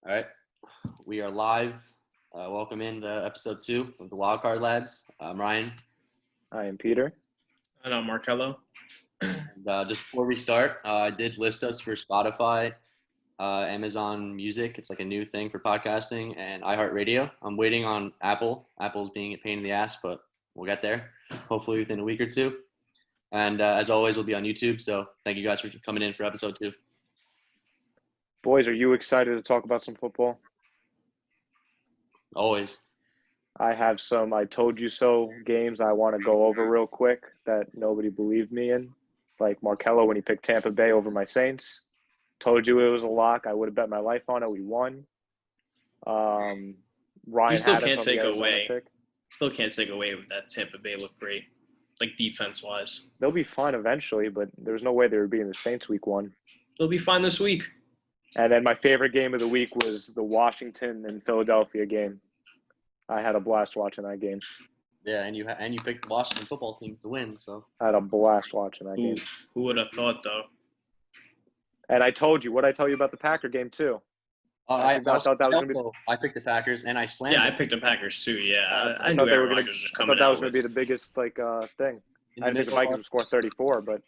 All right, we are live. Welcome in to episode 2 of the Wildcard lads. I'm Ryan. I am Peter. I know Markello. And just before we start, I did list us for Spotify, Amazon Music. It's like a new thing for podcasting, and iHeartRadio. I'm waiting on Apple. Apple's being a pain in the ass, but we'll get there. Hopefully within a week or two. And as always, we'll be on YouTube. So thank you guys for coming in for episode 2. Boys, are you excited to talk about some football? Always. I have some I told you so games I want to go over real quick that nobody believed me in. Like Markello when he picked Tampa Bay over my Saints. Told you it was a lock. I would have bet my life on it. We won. Ryan You still had us can't on the take Arizona away. pick. Still can't take away that Tampa Bay looked great, like defense-wise. They'll be fine eventually, but there's no way they would be in the Saints week 1. They'll be fine this week. And then my favorite game of the week was the Washington and Philadelphia game. I had a blast watching that game. Yeah, and you picked the Washington football team to win. So I had a blast watching that game. Who would have thought, though? And I told you, what I tell you about the Packer game too? I thought that was gonna be. I picked the Packers and I slammed. Yeah, I it. picked the Packers too. Yeah, I knew thought they were Aaron gonna. Rodgers was I coming thought that out was going to with- be the biggest thing. In I didn't think the Vikings would score 34, but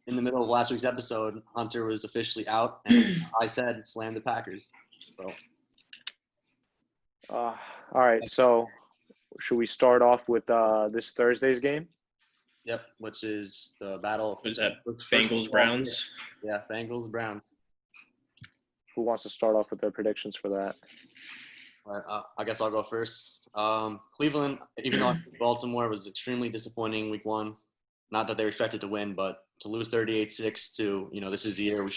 in the middle of last week's episode, Hunter was officially out, and I said slam the Packers. So all right. So, should we start off with this Thursday's game? yep, which is the battle. Was that with first Bengals football. Browns? Yeah, Bengals Browns. Who wants to start off with their predictions for that? All right, I guess I'll go first. Cleveland, even though Baltimore was extremely disappointing week 1, not that they were expected to win, but to lose 38-6 to, this is the year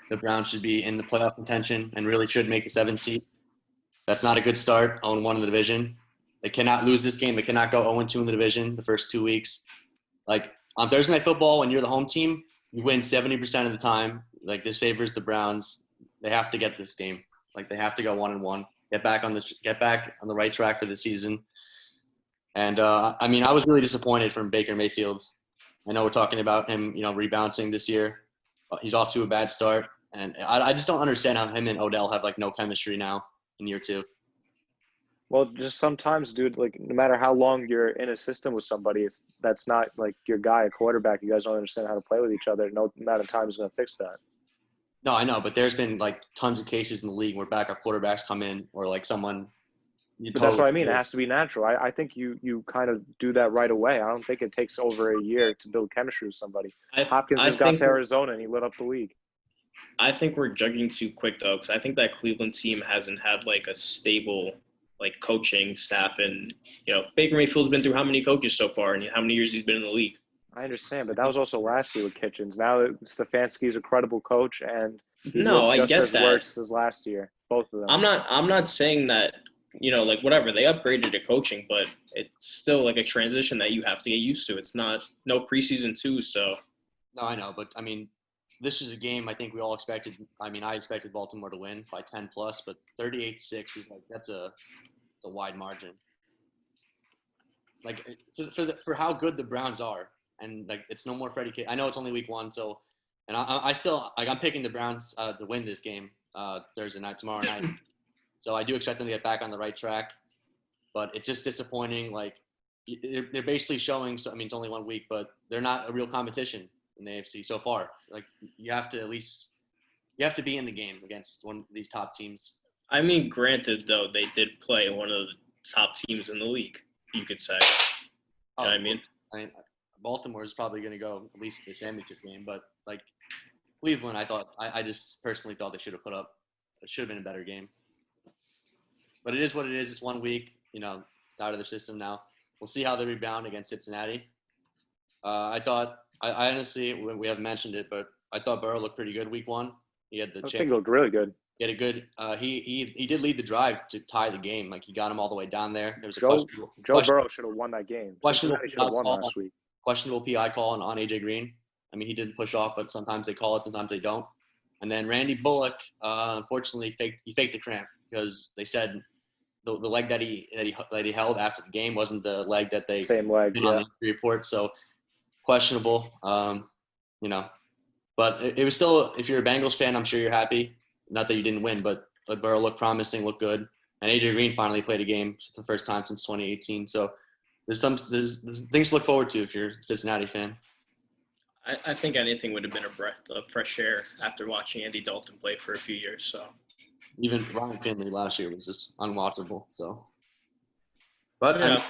the Browns should be in the playoff contention and really should make the 7th seed. That's not a good start, 0-1 in the division. They cannot lose this game. They cannot go 0-2 in the division the first 2 weeks. Like, on Thursday Night Football, when you're the home team, you win 70% of the time. Like, this favors the Browns. They have to get this game. Like, they have to go 1-1. Get back on the right track for the season. And, I was really disappointed from Baker Mayfield. I know we're talking about him, rebounding this year. He's off to a bad start. And I just don't understand how him and Odell have, no chemistry now in year 2. Well, just sometimes, dude, no matter how long you're in a system with somebody, if that's not, your guy, a quarterback, you guys don't understand how to play with each other. No amount of time is going to fix that. No, I know, but there's been, tons of cases in the league where backup quarterbacks come in or, someone – But that's what I mean. It has to be natural. I think you kind of do that right away. I don't think it takes over a year to build chemistry with somebody. Hopkins just got to Arizona and he lit up the league. I think we're judging too quick, though, because I think that Cleveland team hasn't had, a stable, coaching staff. And, Baker Mayfield's been through how many coaches so far and how many years he's been in the league? I understand, but that was also last year with Kitchens. Now Stefanski's a credible coach, and No, I get as that. worse as last year, both of them. I'm not saying that, whatever. They upgraded to coaching, but it's still a transition that you have to get used to. It's not no preseason too, so. No, I know, but, this is a game I think we all expected. I expected Baltimore to win by 10+, but 38-6 is that's a wide margin. For how good the Browns are, and it's no more Freddie K. I know it's only week 1, so, and I still I'm picking the Browns to win this game Thursday night, tomorrow night. So I do expect them to get back on the right track, but it's just disappointing. They're basically showing. So it's only 1 week, but they're not a real competition in the AFC so far. You have to be in the game against one of these top teams. Granted, though, they did play one of the top teams in the league, you could say. You know what I mean? Baltimore is probably going to go at least the championship game, but Cleveland, I just personally thought they should have put up. It should have been a better game. But it is what it is. It's 1 week. It's out of the system now. We'll see how they rebound against Cincinnati. I honestly, we haven't mentioned it, but I thought Burrow looked pretty good week 1. He had the I think he looked really good. He had a good. He did lead the drive to tie the game. He got him all the way down there. There was a Joe Burrow should have won that game. Cincinnati should have won last week. Questionable PI call on AJ Green. He didn't push off, but sometimes they call it, sometimes they don't. And then Randy Bullock, unfortunately, faked the cramp because they said the leg that he held after the game wasn't the leg that they same leg on the injury report. So questionable, But it was still, if you're a Bengals fan, I'm sure you're happy. Not that you didn't win, but Burrow looked promising, looked good, and AJ Green finally played a game for the first time since 2018. So there's things to look forward to if you're a Cincinnati fan. I think anything would have been a breath of fresh air after watching Andy Dalton play for a few years. So Even Ryan Finley last year was just unwatchable. So, but yeah,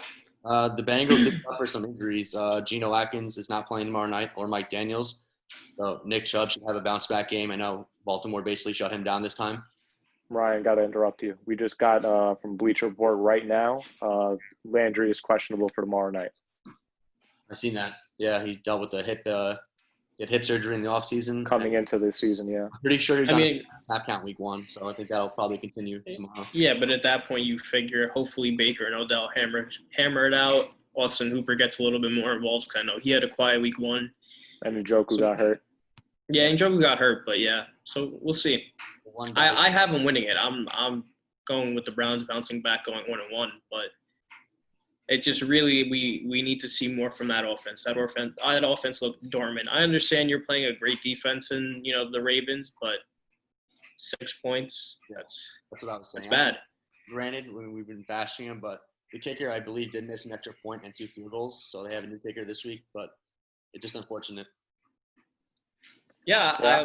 the Bengals did suffer some injuries. Geno Atkins is not playing tomorrow night, or Mike Daniels. So Nick Chubb should have a bounce back game. I know Baltimore basically shut him down this time. Ryan, got to interrupt you. We just got from Bleacher Report right now. Landry is questionable for tomorrow night. I've seen that. Yeah, he dealt with the hip surgery in the offseason. Coming into this season, yeah. I'm pretty sure he's I on mean, snap count week 1, so I think that'll probably continue tomorrow. yeah, but at that point, you figure hopefully Baker and Odell hammer it out. Austin Hooper gets a little bit more involved because I know he had a quiet week 1. And Njoku got hurt. Yeah, Njoku got hurt, but yeah, so we'll see. I have them winning it. I'm going with the Browns bouncing back, going 1-1, but it just really we need to see more from that offense. That offense looked dormant. I understand you're playing a great defense in the Ravens, but 6 points that's what I was saying. That's bad. Granted, when we've been bashing him, but the kicker I believe did miss an extra point and 2 field goals, so they have a new kicker this week. But it's just unfortunate. Yeah.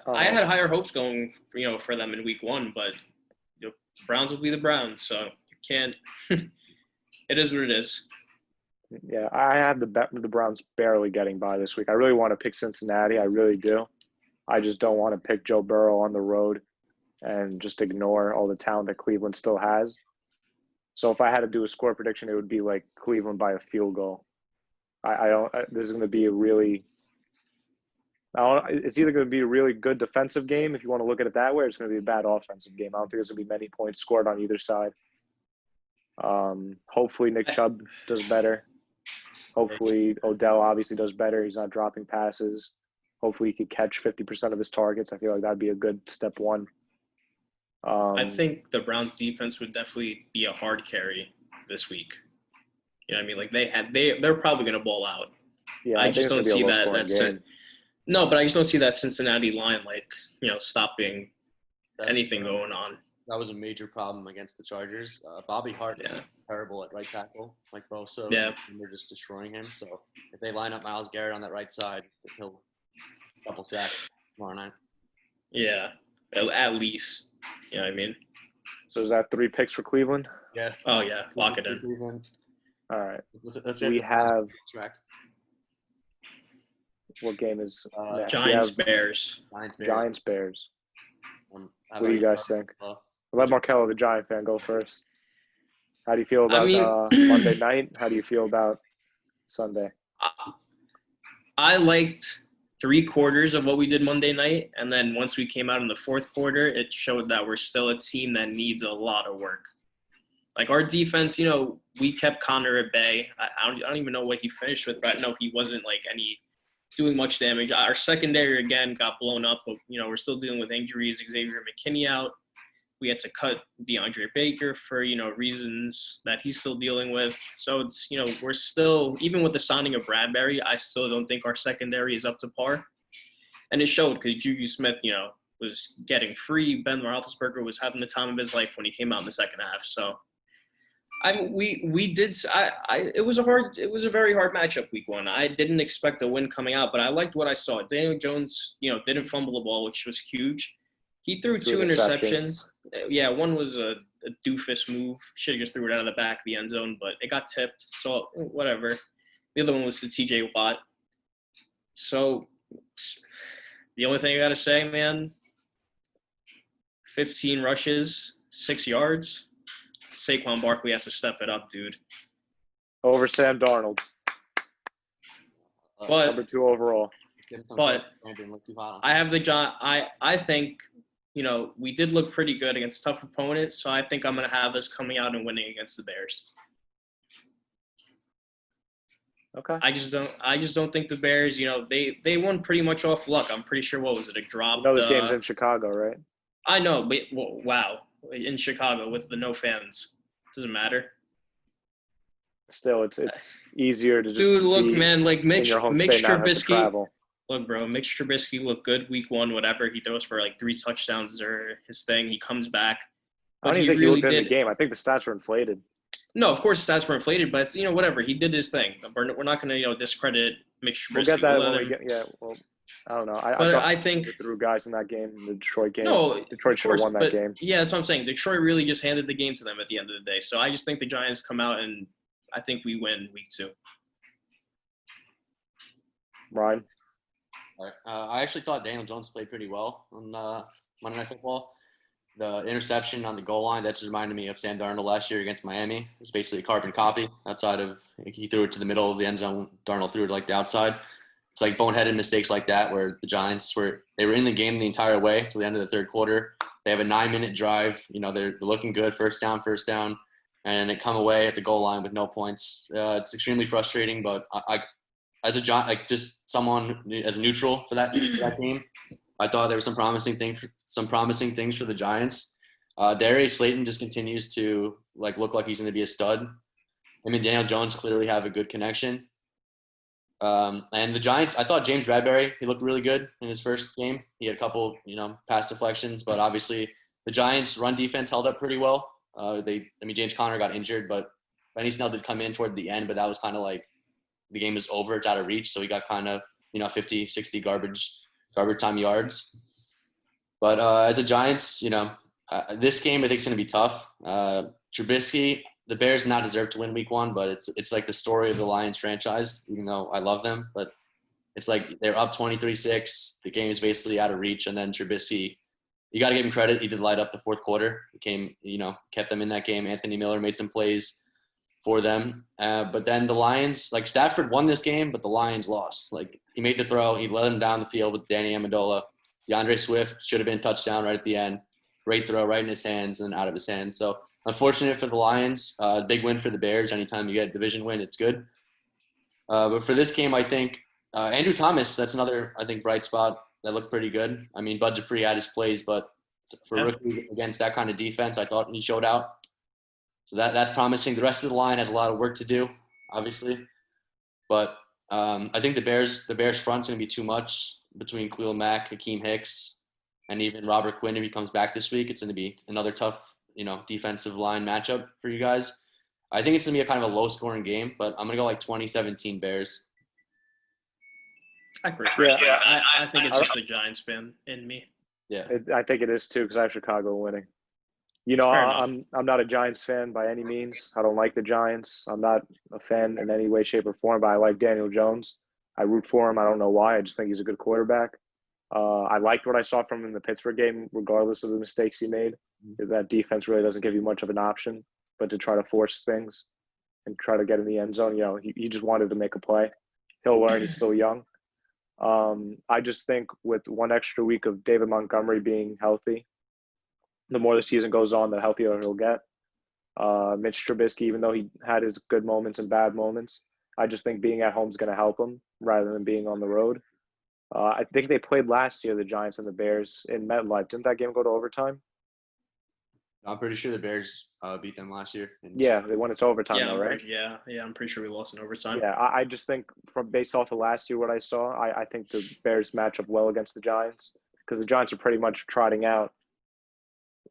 I had higher hopes going for them in week 1, but the Browns will be the Browns, so you can't. It is what it is. Yeah, I had the Browns barely getting by this week. I really want to pick Cincinnati. I really do. I just don't want to pick Joe Burrow on the road and just ignore all the talent that Cleveland still has. So if I had to do a score prediction, it would be like Cleveland by a field goal. This is going to be it's either going to be a really good defensive game if you want to look at it that way, or it's going to be a bad offensive game. I don't think there's going to be many points scored on either side. Hopefully Nick Chubb does better. Hopefully Odell obviously does better. He's not dropping passes. Hopefully he could catch 50% of his targets. I feel like that'd be a good step 1. I think the Browns defense would definitely be a hard carry this week. You know what I mean? Like they're probably going to ball out. Yeah, I just don't see that. No, but I just don't see that Cincinnati line stopping anything going on. That was a major problem against the Chargers. Bobby Hart is terrible at right tackle, like Bosa. Yeah. And they're just destroying him. So if they line up Myles Garrett on that right side, he'll double sack tomorrow night. Yeah, at least. You know what I mean? So is that 3 picks for Cleveland? Yeah. Oh, yeah. Lock it in. Cleveland. All right. Let's we have track. What game is next? Giants-Bears. Giants-Bears. What do you guys think? Let Markello, the Giant fan, go first. How do you feel about Monday night? How do you feel about Sunday? I liked 3/4 of what we did Monday night, and then once we came out in the fourth quarter, it showed that we're still a team that needs a lot of work. Like our defense, we kept Connor at bay. I don't even know what he finished with, but I know he wasn't doing much damage. Our secondary again got blown up, but we're still dealing with injuries. Xavier McKinney out. We had to cut DeAndre Baker for reasons that he's still dealing with. So it's we're still, even with the signing of Bradbury, I still don't think our secondary is up to par. And it showed because Juju Smith was getting free. Ben Roethlisberger was having the time of his life when he came out in the second half. So it was a very hard matchup week 1. I didn't expect a win coming out, but I liked what I saw. Daniel Jones didn't fumble the ball, which was huge. He threw 2 interceptions. Yeah, one was a doofus move. Should have just threw it out of the back of the end zone, but it got tipped. So whatever. The other one was to TJ Watt. So the only thing I got to say, man, 15 rushes, 6 yards. Saquon Barkley has to step it up, dude. Over Sam Darnold. But number 2 overall. But I have the John. I think we did look pretty good against tough opponents, so I think I'm gonna have us coming out and winning against the Bears. Okay. I just don't think the Bears. They won pretty much off luck. I'm pretty sure. What was it? A drop. This game's in Chicago, right? I know, but wow, in Chicago with the no fans, doesn't matter. Still, it's easier to just. Dude, look, man, like Mitch Trubisky. Look, bro, Mitch Trubisky looked good week 1, whatever. He throws for like 3 touchdowns or his thing. He comes back. I But don't even he think he really looked good in the did. game. I think the stats were inflated. No, of course, stats were inflated, but it's, whatever. He did his thing. We're not going to, discredit Mitch We'll get Trubisky. that We'll when let we him. get. Yeah. Well, I don't know. I But thought I think, they threw guys in that game, in the Detroit game. no, Detroit of should have course, won that but game. yeah, that's what I'm saying. Detroit really just handed the game to them at the end of the day. So I just think the Giants come out and I think we win week 2. Ryan. All right. I actually thought Daniel Jones played pretty well on Monday Night Football. The interception on the goal line, that just reminded me of Sam Darnold last year against Miami. It was basically a carbon copy outside of – he threw it to the middle of the end zone. Darnold threw it like the outside. It's like boneheaded mistakes like that where the Giants were in the game the entire way to the end of the third quarter. They have a 9-minute drive. They're looking good, first down, and they come away at the goal line with no points. It's extremely frustrating, but I as someone as neutral for that game, I thought there were some promising things for the Giants. Darius Slayton just continues to look like he's going to be a stud. I mean, Daniel Jones clearly have a good connection. And the Giants, I thought James Bradbury, he looked really good in his first game. He had a couple, pass deflections, but obviously the Giants' run defense held up pretty well. James Conner got injured, but Benny Snell did come in toward the end, but that was kind of like the game is over. It's out of reach, so he got kind of 50, 60 garbage time yards. But as a Giants, this game I think is going to be tough. Trubisky, the Bears not deserve to win week 1, but it's like the story of the Lions franchise, even though I love them. But it's like they're up 23-6. The game is basically out of reach. And then Trubisky, you got to give him credit. He did light up the fourth quarter. He kept them in that game. Anthony Miller made some plays for them. But then the Lions, Stafford won this game, but the Lions lost. He made the throw. He led him down the field with Danny Amendola. DeAndre Swift should have been a touchdown right at the end. Great throw right in his hands and out of his hands. So unfortunate for the Lions. Big win for the Bears. Anytime you get a division win, it's good. But for this game, I think Andrew Thomas, that's another, I think, bright spot that looked pretty good. I mean, Bud Dupree had his plays, but for rookie against that kind of defense, I thought he showed out. So that's promising. The rest of the line has a lot of work to do, obviously. But I think the Bears front's going to be too much between Khalil Mack, Hakeem Hicks, and even Robert Quinn if he comes back this week. It's going to be another tough, defensive line matchup for you guys. I think it's going to be a kind of a low-scoring game, but I'm going to go 2017 Bears. I think it's just the Giants fan in me. Yeah. I think it is too because I have Chicago winning. I'm not a Giants fan by any means. I don't like the Giants. I'm not a fan in any way, shape, or form, but I like Daniel Jones. I root for him. I don't know why. I just think he's a good quarterback. I liked what I saw from him in the Pittsburgh game, regardless of the mistakes he made. That defense really doesn't give you much of an option, but to try to force things and try to get in the end zone, he just wanted to make a play. He'll learn. He's still young. I just think with one extra week of David Montgomery being healthy, the more the season goes on, the healthier he'll get. Mitch Trubisky, even though he had his good moments and bad moments, I just think being at home is going to help him rather than being on the road. I think they played last year, the Giants and the Bears, in MetLife. Didn't that game go to overtime? I'm pretty sure the Bears beat them last year. Yeah, they went into overtime, though, right? I'm pretty sure we lost in overtime. Yeah, I just think based off of last year, what I saw, I think the Bears match up well against the Giants because the Giants are pretty much trotting out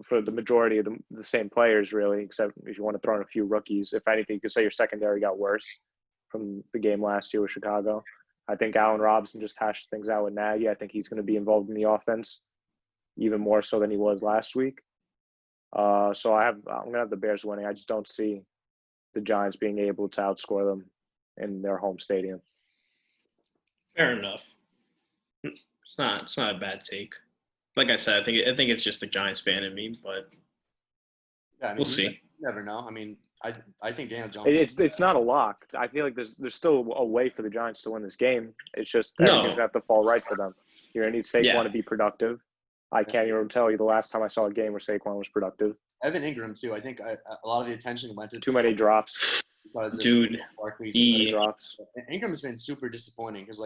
for the majority of the same players, really, except if you want to throw in a few rookies. If anything, you could say your secondary got worse from the game last year with Chicago. I think Allen Robinson just hashed things out with Nagy. I think he's going to be involved in the offense even more so than he was last week. So I'm going to have the Bears winning. I just don't see the Giants being able to outscore them in their home stadium. Fair enough. It's not a bad take. Like I said, I think it's just the Giants fan in me, but we'll see. You never know. I mean, I think Daniel Jones. It's not a lock. I feel like there's still a way for the Giants to win this game. It's just everything's going to have to fall right for them. You're going to need Saquon to be productive. I can't even tell you the last time I saw a game where Saquon was productive. Evan Ingram too. I think a lot of the attention went to too many drops. Dude, drops. Ingram has been super disappointing because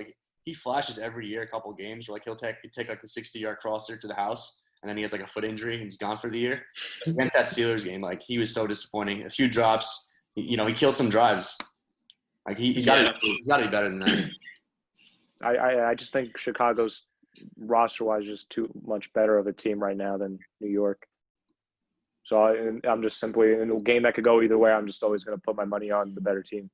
he flashes every year a couple games where he'll take a 60-yard crosser to the house and then he has a foot injury and he's gone for the year. Against that Steelers game, he was so disappointing. A few drops, he killed some drives. He's got to be better than that. I just think Chicago's roster-wise just too much better of a team right now than New York. So I'm just simply in a game that could go either way. I'm just always going to put my money on the better team,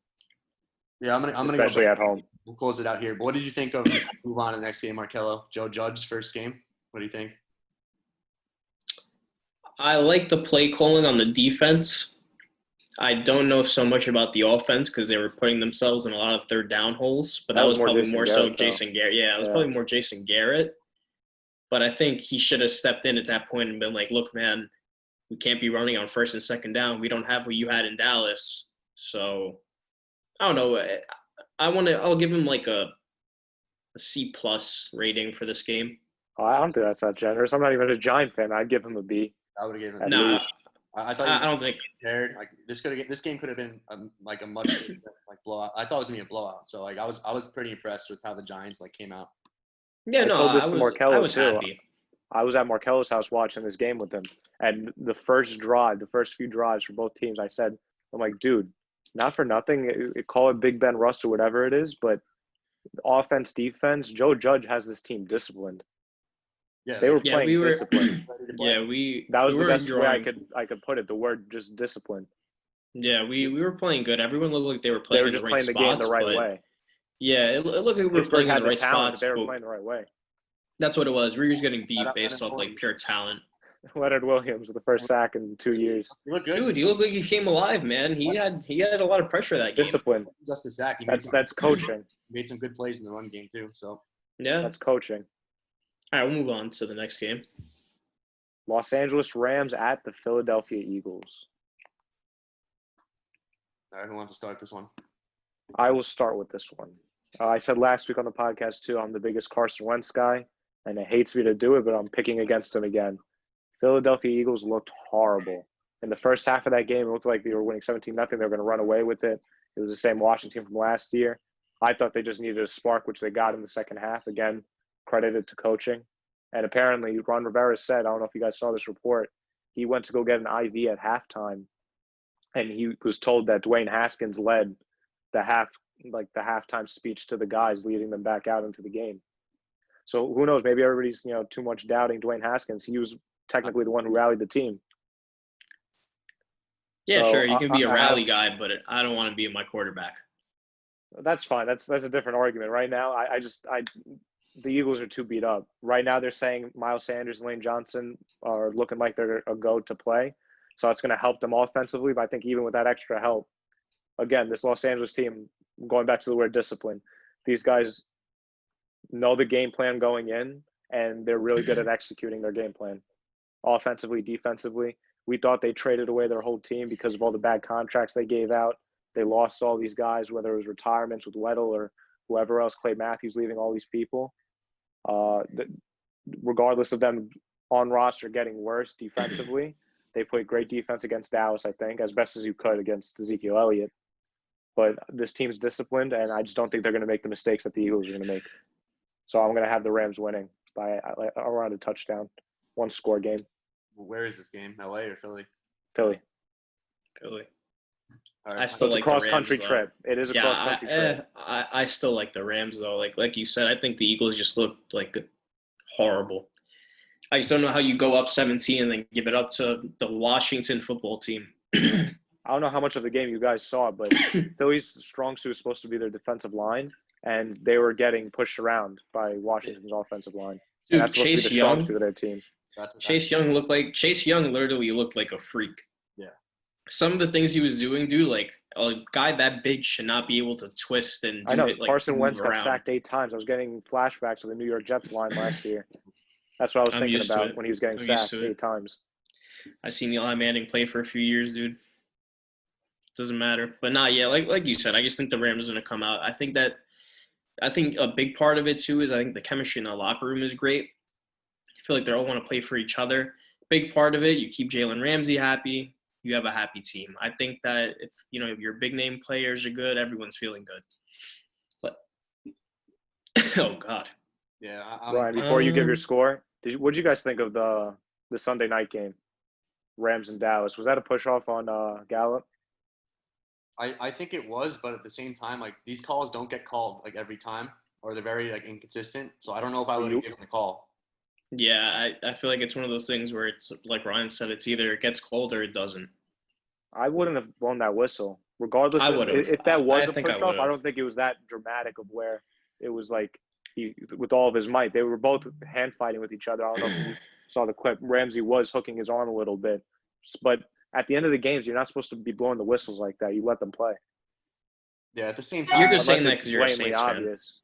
Yeah, I'm gonna go especially back. at home. We'll close it out here. But what did you think of move on to the next game, Markello? Joe Judge's first game. What do you think? I like the play calling on the defense. I don't know so much about the offense because they were putting themselves in a lot of third down holes, but that was probably Jason more so Garrett, though. Jason Garrett. Yeah, it was probably more Jason Garrett. But I think he should have stepped in at that point and been like, look, man, we can't be running on first and second down. We don't have what you had in Dallas. So I don't know. I'll give him like a C plus rating for this game. Oh, I don't think that's that generous. I'm not even a Giant fan. I'd give him a B. I would have given. At No, least. I thought I don't think. prepared. Like this game could have been like a much like blowout. I thought it was gonna be a blowout. So like I was pretty impressed with how the Giants like came out. Yeah, I no, told this I to was, Markello, I was too. happy. I was at Markello's house watching this game with him, and the first few drives for both teams, I said, I'm like, dude, not for nothing, call it Big Ben Russ or whatever it is, but offense, defense, Joe Judge has this team disciplined. Yeah, They were Yeah, playing we were. discipline. Yeah, That was we the were best way drawing. I could put it. The word just discipline. Yeah, we were playing good. Everyone looked like they were They playing were in the just right playing the game the spots, right but way. yeah, it looked like we were Pittsburgh playing in had the the right talent, but spots. they were But playing the right way. that's what it was. We were just getting beat Shout out based Leonard off like Williams. pure talent. Leonard Williams with the first sack in 2 years. You look good. Dude, he looked like he came alive, man. He had a lot of pressure that game. Discipline. Just a sack. He That's coaching. made some good plays in the run game too. So Yeah. That's coaching. All right, we'll move on to the next game. Los Angeles Rams at the Philadelphia Eagles. all right, who wants to start this one? I will start with this one. I said last week on the podcast too, I'm the biggest Carson Wentz guy, and it hates me to do it, but I'm picking against him again. Philadelphia Eagles looked horrible. In the first half of that game, it looked like they were winning 17-0. They were going to run away with it. It was the same Washington from last year. I thought they just needed a spark, which they got in the second half. Again, credited to coaching. And apparently, Ron Rivera said, I don't know if you guys saw this report, he went to go get an IV at halftime, and he was told that Dwayne Haskins led the halftime speech to the guys, leading them back out into the game. So who knows? Maybe everybody's too much doubting Dwayne Haskins. He was technically the one who rallied the team. Yeah, So, sure, you can be a I rally guy, but I don't want to be my quarterback. That's fine. That's a different argument. Right now, the Eagles are too beat up. Right now, they're saying Miles Sanders and Lane Johnson are looking like they're a go to play. So it's going to help them offensively. But I think even with that extra help, again, this Los Angeles team, going back to the word discipline, these guys know the game plan going in, and they're really good at executing their game plan, offensively, defensively. We thought they traded away their whole team because of all the bad contracts they gave out. They lost all these guys, whether it was retirements with Weddle or whoever else, Clay Matthews leaving all these people. Regardless of them on roster getting worse defensively, they played great defense against Dallas, I think, as best as you could against Ezekiel Elliott. But this team's disciplined, and I just don't think they're going to make the mistakes that the Eagles are going to make. So I'm going to have the Rams winning by around a touchdown, one score game. Where is this game? LA or Philly? Philly. Philly. All I right. still It's like a cross-country the Rams, though. trip. It is a cross-country trip. I still like the Rams though. Like you said, I think the Eagles just looked like horrible. I just don't know how you go up 17 and then give it up to the Washington football team. I don't know how much of the game you guys saw, but Philly's strong suit is supposed to be their defensive line, and they were getting pushed around by Washington's offensive line. Dude, And that's supposed to be the strong suit of their team. Chase Young literally looked like a freak. Yeah. Some of the things he was doing, dude, like a guy that big should not be able to twist and do I know it like Carson Wentz move got around. sacked 8 times. I was getting flashbacks of the New York Jets line last year. That's what I was I'm thinking used to about it. when he was getting I'm used sacked to it. 8 times. I seen Eli Manning play for a few years, dude. Doesn't matter. But not yet. Like you said, I just think the Rams are gonna come out. I think a big part of it too is I think the chemistry in the locker room is great. I feel like they all want to play for each other. Big part of it, you keep Jalen Ramsey happy, you have a happy team. I think that if your big name players are good, everyone's feeling good. But oh God. Yeah. Ryan, before you give your score, what did you guys think of the Sunday night game, Rams and Dallas? Was that a push off on Gallup? I think it was, but at the same time, like these calls don't get called like every time. or they're very like inconsistent. So I don't know if I would You- have given the call. Yeah, I feel like it's one of those things where it's like Ryan said, it's either it gets cold or it doesn't. I wouldn't have blown that whistle, regardless. I would have. If that was I a think I push off, would I have. don't think it was that dramatic of where it was like he with all of his might. They were both hand fighting with each other. I don't know if you saw the clip. Ramsey was hooking his arm a little bit, but at the end of the games, you're not supposed to be blowing the whistles like that. You let them play. Yeah, at the same You're time, just saying Unless that it's because you're a blatantly Saints fan. obvious.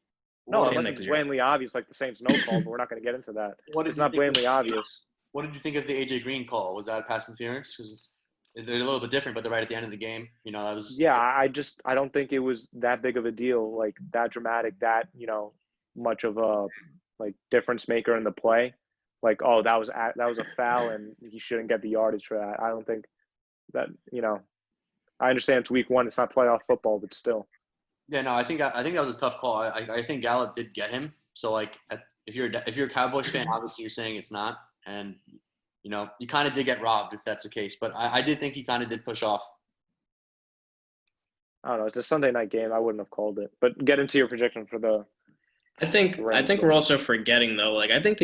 No, what, saying unless that it's 'cause you're- blatantly obvious, like the Saints no call, but we're not going to get into that. what did It's you not think of- blatantly obvious. What did you think of the AJ Green call? Was that pass interference? Because they're a little bit different, but they're right at the end of the game. You know, that was Yeah, I don't think it was that big of a deal, like that dramatic, that much of a like difference maker in the play. Like, oh, that was a foul, and he shouldn't get the yardage for that. I don't think that. I understand it's week one, it's not playoff football, but still. Yeah, no, I think that was a tough call. I think Gallup did get him. So like, if you're a Cowboys fan, obviously you're saying it's not, and you kind of did get robbed if that's the case. But I did think he kind of did push off. I don't know. It's a Sunday night game. I wouldn't have called it. But get into your prediction for the. I think we're also forgetting though. Like I think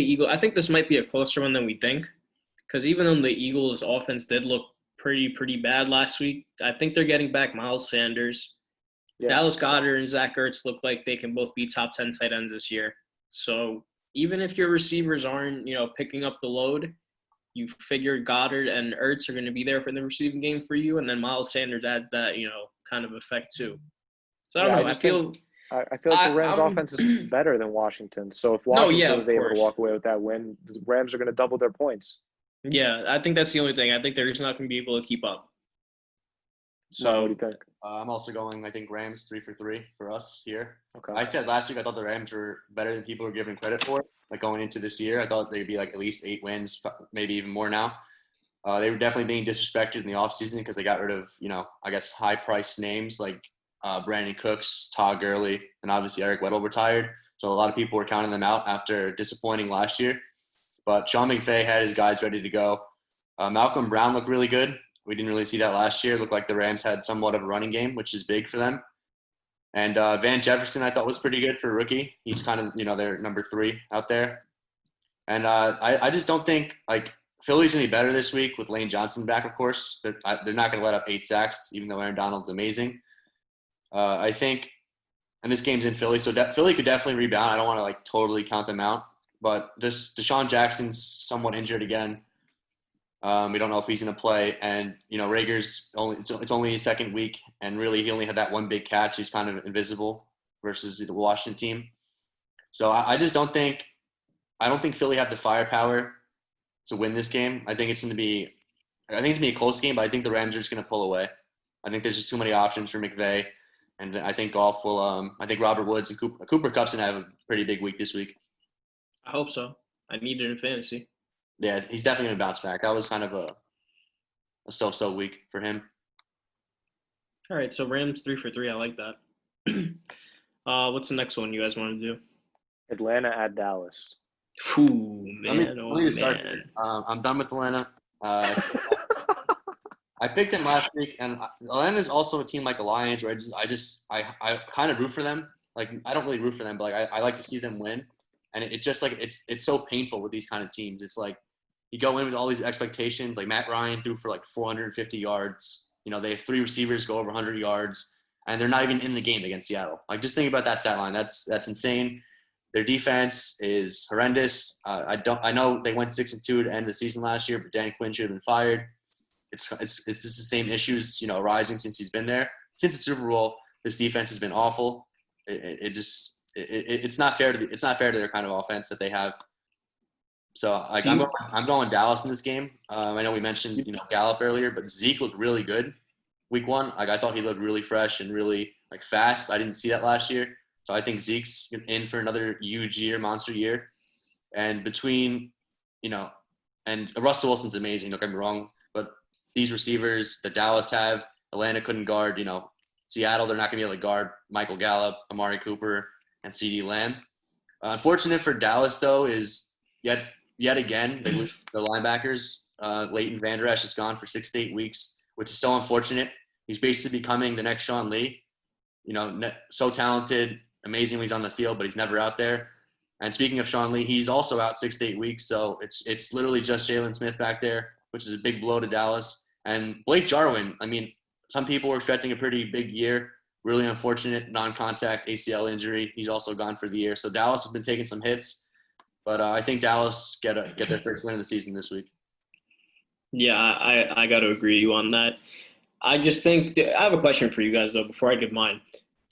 this might be a closer one than we think, because even though the Eagles' offense did look pretty bad last week, I think they're getting back Miles Sanders. Yeah. Dallas Goedert and Zach Ertz look like they can both be top 10 tight ends this year. So even if your receivers aren't, picking up the load, you figure Goddard and Ertz are going to be there for the receiving game for you, and then Miles Sanders adds that, kind of effect too. So I don't know. I feel like the Rams' offense is better than Washington. So if Washington was able to walk away with that win, the Rams are going to double their points. Yeah, I think that's the only thing. I think they're just not going to be able to keep up. So what do you think? I'm also going, I think, Rams 3 for 3 for us here. Okay. I said last week I thought the Rams were better than people were giving credit for. Like going into this year, I thought they'd be like at least 8 wins, maybe even more now. They were definitely being disrespected in the offseason because they got rid of, I guess high-priced names like Brandon Cooks, Todd Gurley, and obviously Eric Weddle retired. So a lot of people were counting them out after disappointing last year. But Sean McVay had his guys ready to go. Malcolm Brown looked really good. We didn't really see that last year. It looked like the Rams had somewhat of a running game, which is big for them. And Van Jefferson, I thought, was pretty good for a rookie. He's kind of, their number 3 out there. And I just don't think, like, Philly's going to be better this week with Lane Johnson back, of course. They're not going to let up 8 sacks, even though Aaron Donald's amazing. I think – and this game's in Philly, so Philly could definitely rebound. I don't want to, like, totally count them out. But this Deshaun Jackson's somewhat injured again. We don't know if he's going to play. And, Rager's it's only his second week. And really, he only had that one big catch. He's kind of invisible versus the Washington team. So I just don't think – I don't think Philly have the firepower to win this game. I think it's going to be a close game, but I think the Rams are just going to pull away. I think there's just too many options for McVay. And I think Goff will I think Robert Woods and Cooper Kupp's going to have a pretty big week this week. I hope so. I need it in fantasy. Yeah, he's definitely going to bounce back. That was kind of a so-so week for him. All right, so Rams 3 for 3. I like that. What's the next one you guys want to do? Atlanta at Dallas. Ooh, man, let me start. I'm done with Atlanta. I picked them last week, and Atlanta is also a team like the Lions, where I kind of root for them. Like, I don't really root for them, but like I like to see them win. And it just like it's so painful with these kind of teams. It's like you go in with all these expectations. Like Matt Ryan threw for like 450 yards. They have 3 receivers go over 100 yards, and they're not even in the game against Seattle. Like, just think about that stat line. That's insane. Their defense is horrendous. I know they went 6-2 to end the season last year, but Dan Quinn should have been fired. It's just the same issues, arising since he's been there. Since the Super Bowl, this defense has been awful. It's not fair to their kind of offense that they have. So I'm going Dallas in this game. I know we mentioned Gallup earlier, but Zeke looked really good week 1. Like, I thought he looked really fresh and really like fast. I didn't see that last year. So I think Zeke's in for another huge year, monster year. And between, and Russell Wilson's amazing, don't get me wrong, but these receivers that Dallas have, Atlanta couldn't guard, Seattle, they're not going to be able to guard Michael Gallup, Amari Cooper, and CeeDee Lamb. Unfortunate for Dallas, though, is yet again, they lose the linebackers. Leighton Vander Esch is gone for 6 to 8 weeks, which is so unfortunate. He's basically becoming the next Sean Lee. So talented, amazing when he's on the field, but he's never out there. And speaking of Sean Lee, he's also out 6 to 8 weeks. So it's literally just Jalen Smith back there, which is a big blow to Dallas. And Blake Jarwin, I mean, some people were expecting a pretty big year. Really unfortunate non-contact ACL injury. He's also gone for the year. So Dallas has been taking some hits, but I think Dallas get their first win of the season this week. Yeah, I got to agree with you on that. I just think I have a question for you guys though before I give mine.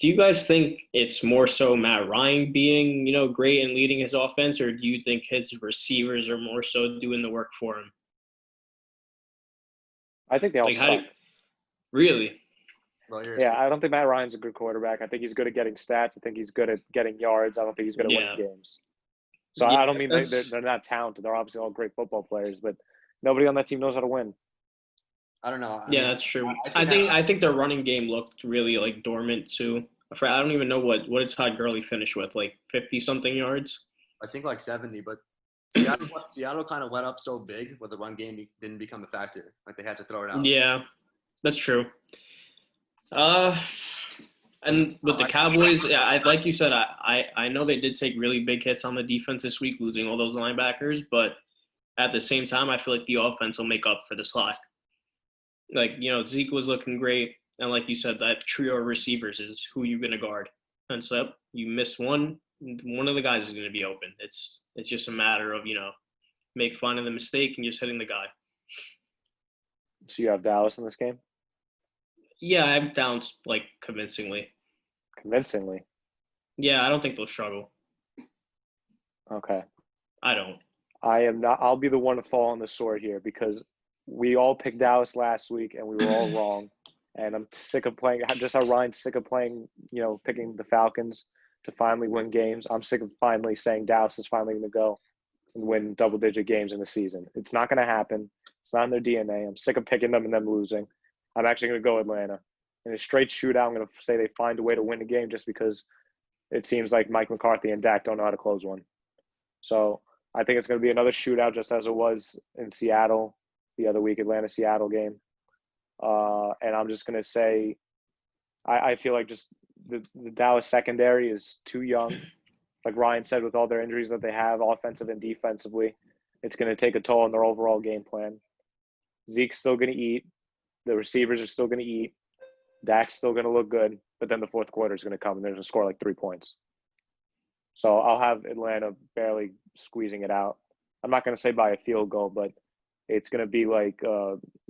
Do you guys think it's more so Matt Ryan being, great and leading his offense, or do you think his receivers are more so doing the work for him? I think they all suck. Really? Well, yeah, I don't think Matt Ryan's a good quarterback. I think he's good at getting stats. I think he's good at getting yards. I don't think he's good at winning games. So I don't mean they're not talented. They're obviously all great football players, but nobody on that team knows how to win. I don't know. That's true. I think their running game looked really dormant too. I don't even know what did Todd Gurley finish with, 50-something yards. I think 70, but Seattle kind of went up so big with the run game didn't become a factor. They had to throw it out. Yeah, that's true. And with the Cowboys, like you said, I know they did take really big hits on the defense this week, losing all those linebackers, but at the same time, I feel like the offense will make up for the slack. Zeke was looking great, and like you said, that trio of receivers is who you're going to guard. And so you miss one of the guys is going to be open. It's just a matter of, make fun of the mistake and just hitting the guy. So you have Dallas in this game? Yeah, I'm down convincingly. Convincingly? Yeah, I don't think they'll struggle. Okay. I don't. I am not. I'll be the one to fall on the sword here because we all picked Dallas last week and we were all wrong. And I'm sick of playing, just how Ryan's sick of playing, picking the Falcons to finally win games. I'm sick of finally saying Dallas is finally going to go and win double-digit games in the season. It's not going to happen. It's not in their DNA. I'm sick of picking them and them losing. I'm actually going to go Atlanta. In a straight shootout, I'm going to say they find a way to win the game just because it seems like Mike McCarthy and Dak don't know how to close one. So I think it's going to be another shootout just as it was in Seattle the other week, Atlanta-Seattle game. And I'm just going to say I feel like just the Dallas secondary is too young. Like Ryan said, with all their injuries that they have, offensive and defensively, it's going to take a toll on their overall game plan. Zeke's still going to eat. The receivers are still going to eat. Dak's still going to look good. But then the fourth quarter is going to come and they're going to score 3 points. So I'll have Atlanta barely squeezing it out. I'm not going to say by a field goal, but it's going to be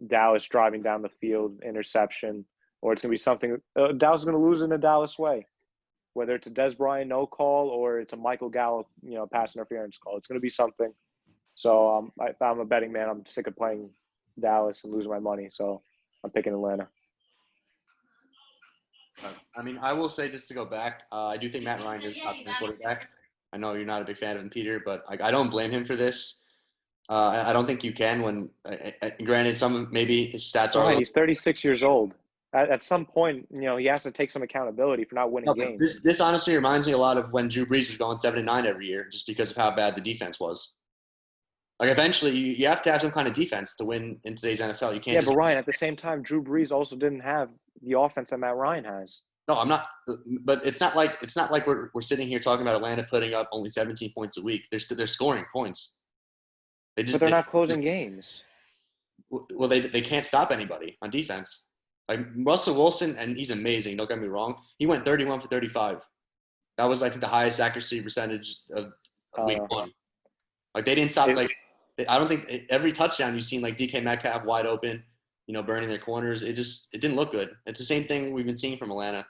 Dallas driving down the field, interception, or it's going to be something Dallas is going to lose in a Dallas way, whether it's a Des Bryant no call or it's a Michael Gallup, pass interference call. It's going to be something. So if I'm a betting man, I'm sick of playing Dallas and losing my money. So I'm picking Atlanta. I mean, I will say just to go back, I do think Matt Ryan is top 10 quarterback. I know you're not a big fan of him, Peter, but I don't blame him for this. I don't think you can when, granted, maybe his stats are. He's 36 years old. At some point, he has to take some accountability for not winning games. This honestly reminds me a lot of when Drew Brees was going 7-9 every year, just because of how bad the defense was. Eventually, you have to have some kind of defense to win in today's NFL. You can't. Yeah, but Ryan, at the same time, Drew Brees also didn't have the offense that Matt Ryan has. No, I'm not. But it's not like we're sitting here talking about Atlanta putting up only 17 points a week. They're scoring points. But they're not closing games. Well, they can't stop anybody on defense. Russell Wilson, and he's amazing. Don't get me wrong. He went 31 for 35. That was, I think, the highest accuracy percentage of week one. They didn't stop. I don't think every touchdown you've seen DK Metcalf wide open, burning their corners. It didn't look good. It's the same thing we've been seeing from Atlanta.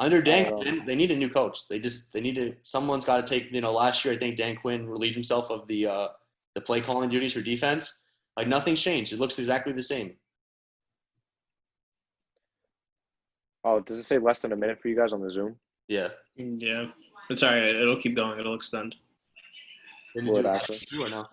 Under Dan Quinn, they need a new coach. They need to. Someone's got to take. Last year I think Dan Quinn relieved himself of the play calling duties for defense. Nothing's changed. It looks exactly the same. Oh, does it say less than a minute for you guys on the Zoom? Yeah. Yeah. It's all right. It'll keep going. It'll extend. Will it actually? Or no?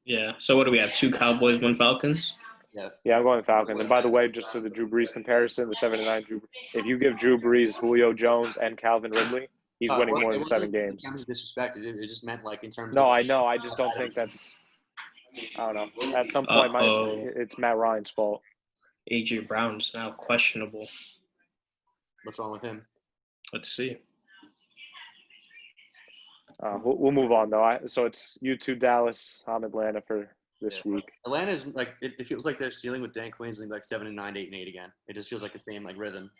Yeah. So what do we have? 2 Cowboys, 1 Falcons? Yeah, I'm going Falcons. And by the way, just for the Drew Brees comparison, the 7-9 Drew, if you give Drew Brees, Julio Jones, and Calvin Ridley, he's winning more than 7 games. Disrespected. It just meant in terms. No, I know. I just don't think that's. I don't know. At some point, it's Matt Ryan's fault. A.J. Brown is now questionable. What's wrong with him? Let's see. We'll move on though. So it's you two Dallas. I'm Atlanta for this week. Atlanta's like it feels like they're ceiling with Dan Quinn's like 7-9, 8-8 again. It just feels like the same like rhythm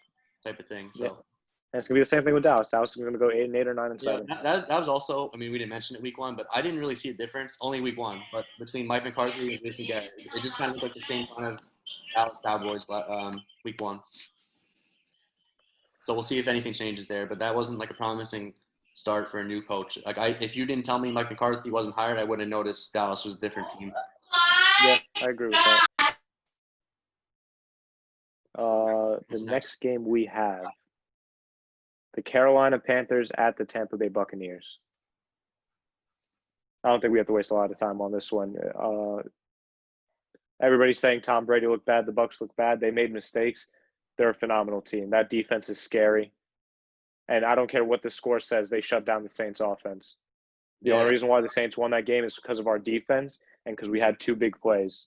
type of thing. So. Yeah. And it's gonna be the same thing with Dallas. Dallas is gonna go 8-8 or 9-7. Yeah, that was also. I mean, we didn't mention it week 1, but I didn't really see a difference. Only week 1, but between Mike McCarthy and Jason Garrett, it just kind of looked like the same kind of Dallas Cowboys week 1. So we'll see if anything changes there. But that wasn't like a promising start for a new coach. Like if you didn't tell me Mike McCarthy wasn't hired, I wouldn't have noticed Dallas was a different team. Yeah, I agree with that. The next game we have the Carolina Panthers at the Tampa Bay Buccaneers. I don't think we have to waste a lot of time on this one. Everybody's saying Tom Brady looked bad. The Bucs look bad. They made mistakes. They're a phenomenal team. That defense is scary. And I don't care what the score says. They shut down the Saints offense. The only reason why the Saints won that game is because of our defense and because we had 2 big plays.